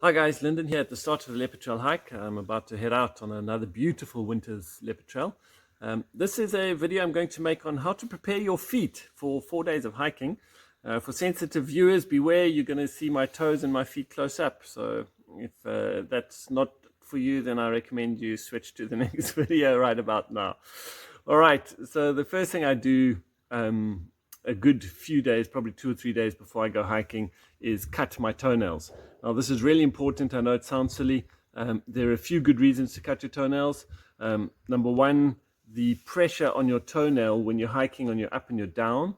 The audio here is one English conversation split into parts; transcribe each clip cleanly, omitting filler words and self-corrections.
Hi guys, Lyndon here at the start of the Leopard Trail hike. I'm about to head out on another beautiful winter's Leopard Trail. This is a video I'm going to make on how to prepare your feet for 4 days of hiking. For sensitive viewers, beware, you're going to see my toes and my feet close up. So if that's not for you, then I recommend you switch to the next video right about now. All right, so the first thing I do a good few days, probably 2 or 3 days before I go hiking, is cut my toenails. Now this is really important. I know it sounds silly. There are a few good reasons to cut your toenails. Number one, the pressure on your toenail when you're hiking on your up and your down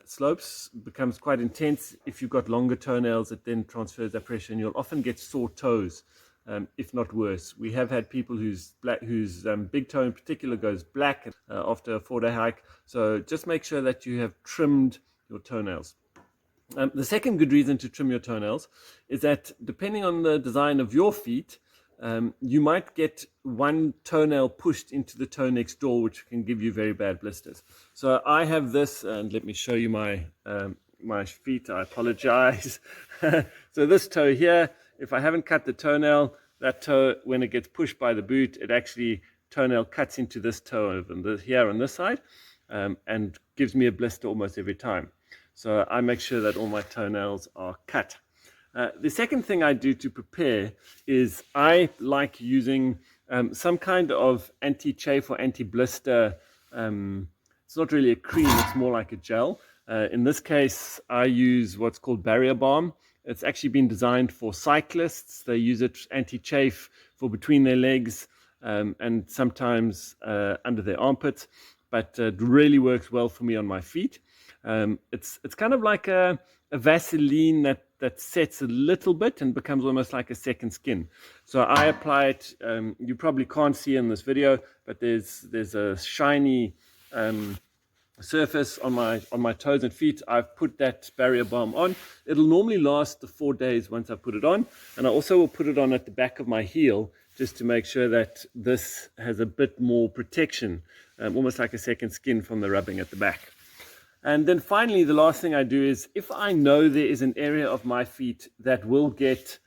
slopes becomes quite intense. If you've got longer toenails, it then transfers that pressure and you'll often get sore toes, if not worse. We have had people whose big toe in particular goes black after a 4-day hike. So just make sure that you have trimmed your toenails. The second good reason to trim your toenails is that depending on the design of your feet, you might get one toenail pushed into the toe next door, which can give you very bad blisters. So I have this, and let me show you my feet. I apologize. So this toe here, if I haven't cut the toenail, that toe, when it gets pushed by the boot, it actually toenail cuts into this toe over here on this side, and gives me a blister almost every time. So I make sure that all my toenails are cut. The second thing I do to prepare is I like using some kind of anti-chafe or anti-blister. It's not really a cream, it's more like a gel. In this case, I use what's called barrier balm. It's actually been designed for cyclists. They use it anti-chafe for between their legs and sometimes under their armpits, but it really works well for me on my feet. It's kind of like a Vaseline that sets a little bit and becomes almost like a second skin. So I apply it. You probably can't see in this video, but there's a shiny surface on my toes and feet. I've put that barrier balm on. It'll normally last the 4 days once I put it on, and I also will put it on at the back of my heel just to make sure that this has a bit more protection, almost like a second skin from the rubbing at the back. And then finally, the last thing I do is, if I know there is an area of my feet that will get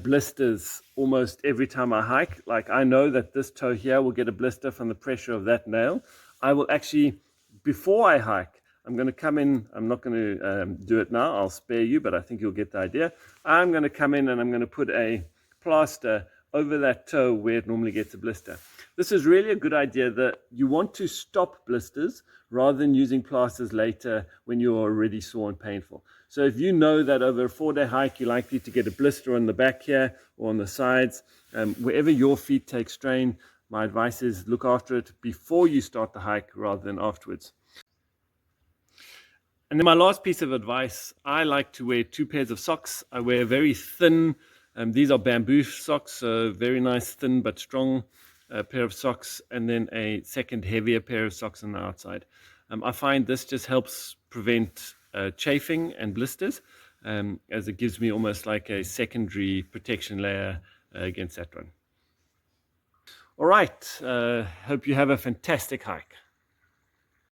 blisters almost every time I hike, like I know that this toe here will get a blister from the pressure of that nail, I will actually, before I hike, I'm going to come in. I'm not going to do it now. I'll spare you, but I think you'll get the idea. I'm going to come in and I'm going to put a plaster over that toe where it normally gets a blister. This is really a good idea, that you want to stop blisters rather than using plasters later when you're already sore and painful. So if you know that over a 4-day hike you're likely to get a blister on the back here or on the sides, wherever your feet take strain, my advice is look after it before you start the hike rather than afterwards. And then my last piece of advice, I like to wear 2 pairs of socks. I wear very thin, these are bamboo socks, so very nice, thin but strong pair of socks, and then a second heavier pair of socks on the outside. I find this just helps prevent chafing and blisters, as it gives me almost like a secondary protection layer against that one. All right, hope you have a fantastic hike.